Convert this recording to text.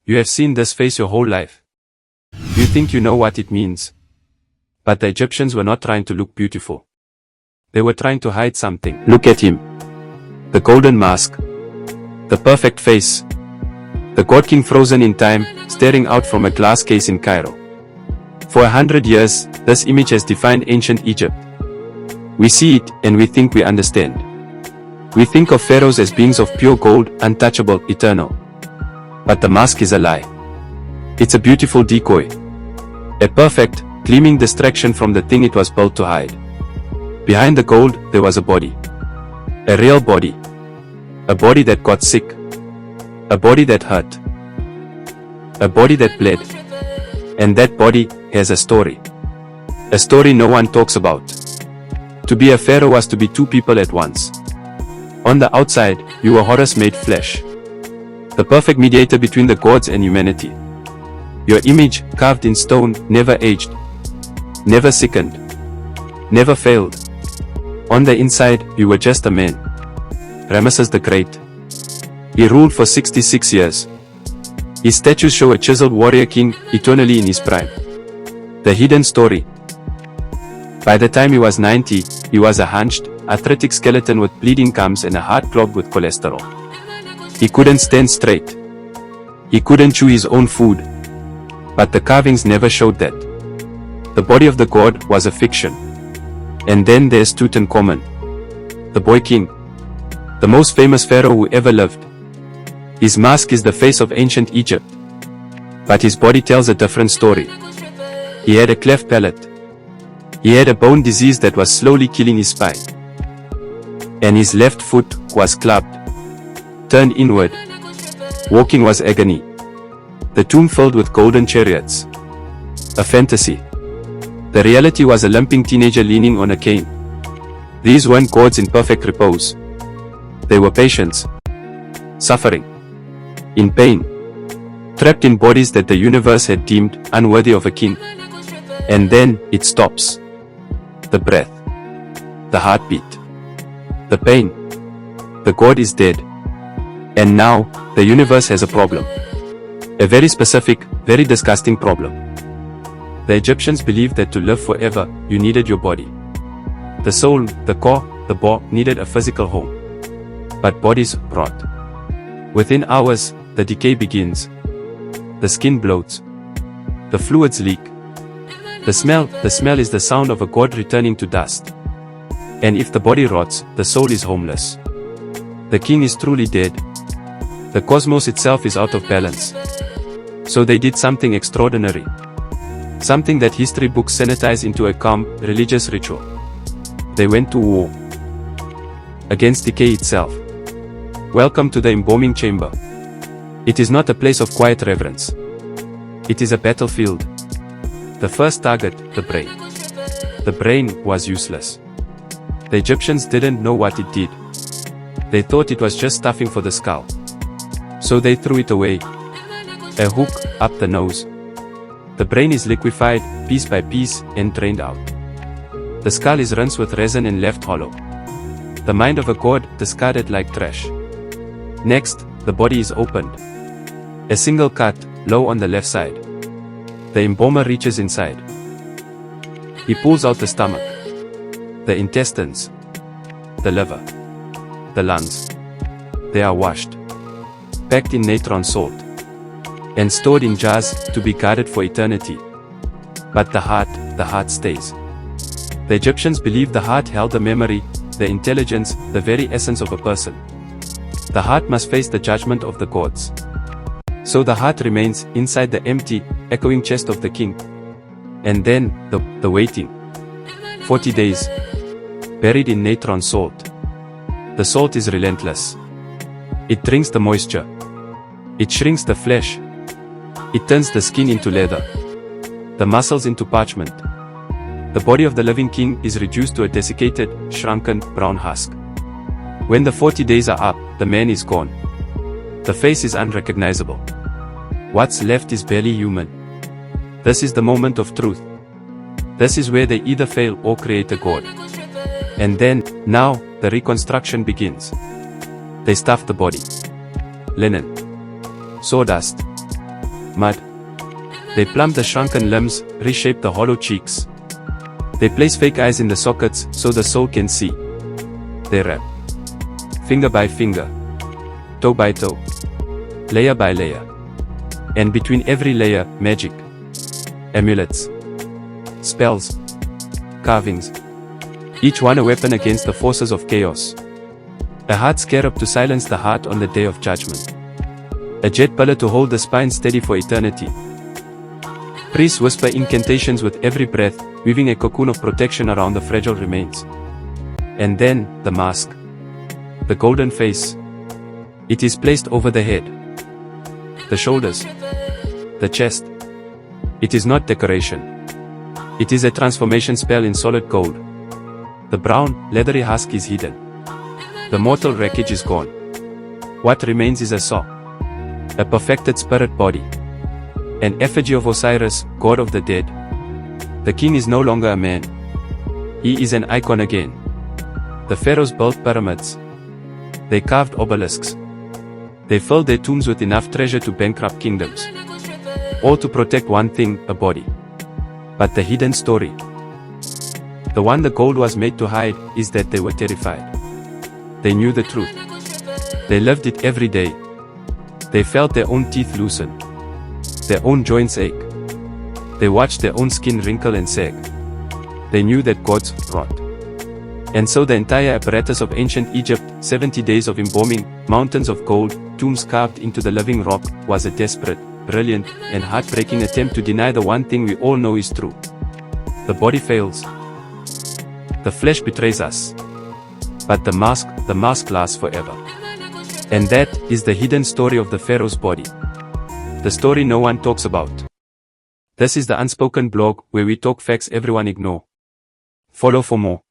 You have seen this face your whole life. You think you know what it means. But the Egyptians were not trying to look beautiful. They were trying to hide something. Look at him. The golden mask. The perfect face. The God King frozen in time, staring out from a glass case in Cairo. For 100 years, this image has defined ancient Egypt. We see it, and we think we understand. We think of pharaohs as beings of pure gold, untouchable, eternal. But the mask is a lie. It's a beautiful decoy. A perfect, gleaming distraction from the thing it was built to hide. Behind the gold, there was a body. A real body. A body that got sick. A body that hurt. A body that bled. And that body has a story. A story no one talks about. To be a pharaoh was to be two people at once. On the outside, you were Horus made flesh. The perfect mediator between the gods and humanity. Your image, carved in stone, never aged. Never sickened. Never failed. On the inside, you were just a man. Ramesses the Great. He ruled for 66 years. His statues show a chiseled warrior king, eternally in his prime. The hidden story. By the time he was 90, he was a hunched, arthritic skeleton with bleeding gums and a heart clogged with cholesterol. He couldn't stand straight. He couldn't chew his own food. But the carvings never showed that. The body of the god was a fiction. And then there's Tutankhamun, the boy king. The most famous pharaoh who ever lived. His mask is the face of ancient Egypt. But his body tells a different story. He had a cleft palate. He had a bone disease that was slowly killing his spine. And his left foot was clubbed. Turned inward. Walking was agony. The tomb filled with golden chariots. A fantasy. The reality was a limping teenager leaning on a cane. These weren't gods in perfect repose. They were patients. Suffering. In pain. Trapped in bodies that the universe had deemed unworthy of a king. And then, it stops. The breath. The heartbeat. The pain. The god is dead. And now, the universe has a problem. A very specific, very disgusting problem. The Egyptians believed that to live forever, you needed your body. The soul, the core, the ba, needed a physical home. But bodies rot. Within hours, the decay begins. The skin bloats. The fluids leak. The smell is the sound of a god returning to dust. And if the body rots, the soul is homeless. The king is truly dead. The cosmos itself is out of balance. So they did something extraordinary. Something that history books sanitize into a calm, religious ritual. They went to war. Against decay itself. Welcome to the embalming chamber. It is not a place of quiet reverence. It is a battlefield. The first target, the brain. The brain was useless. The Egyptians didn't know what it did. They thought it was just stuffing for the skull. So they threw it away. A hook, up the nose. The brain is liquefied, piece by piece, and drained out. The skull is rinsed with resin and left hollow. The mind of a god, discarded like trash. Next, the body is opened. A single cut, low on the left side. The embalmer reaches inside. He pulls out the stomach. The intestines. The liver. The lungs. They are washed. Packed in natron salt. And stored in jars, to be guarded for eternity. But the heart stays. The Egyptians believed the heart held the memory, the intelligence, the very essence of a person. The heart must face the judgment of the gods. So the heart remains inside the empty, echoing chest of the king. And then, the waiting. 40 days. Buried in natron salt. The salt is relentless. It drinks the moisture. It shrinks the flesh. It turns the skin into leather. The muscles into parchment. The body of the living king is reduced to a desiccated, shrunken, brown husk. When the 40 days are up, the man is gone. The face is unrecognizable. What's left is barely human. This is the moment of truth. This is where they either fail or create a god. And then, now, the reconstruction begins. They stuff the body. Linen. Sawdust. mud. They plumb the shrunken limbs, reshape the hollow cheeks. They place fake eyes in the sockets so the soul can see. They wrap. Finger by finger. Toe by toe. Layer by layer. And between every layer, magic. Amulets. Spells. Carvings. Each one a weapon against the forces of chaos. A hard scarab to silence the heart on the day of judgment. A jet pillar to hold the spine steady for eternity. Priests whisper incantations with every breath, weaving a cocoon of protection around the fragile remains. And then, the mask. The golden face. It is placed over the head. The shoulders. The chest. It is not decoration. It is a transformation spell in solid gold. The brown, leathery husk is hidden. The mortal wreckage is gone. What remains is a soul. A perfected spirit body. An effigy of Osiris, god of the dead. The king is no longer a man. He is an icon again. The pharaohs built pyramids. They carved obelisks. They filled their tombs with enough treasure to bankrupt kingdoms. All to protect one thing, a body. But the hidden story, the one the gold was made to hide, is that they were terrified. They knew the truth. They lived it every day. They felt their own teeth loosen. Their own joints ache. They watched their own skin wrinkle and sag. They knew that gods rot. And so the entire apparatus of ancient Egypt, 70 days of embalming, mountains of gold, tombs carved into the living rock, was a desperate, brilliant, and heartbreaking attempt to deny the one thing we all know is true. The body fails. The flesh betrays us. But the mask lasts forever. And that is the hidden story of the pharaoh's body. The story no one talks about. This is the Unspoken blog, where we talk facts everyone ignore. Follow for more.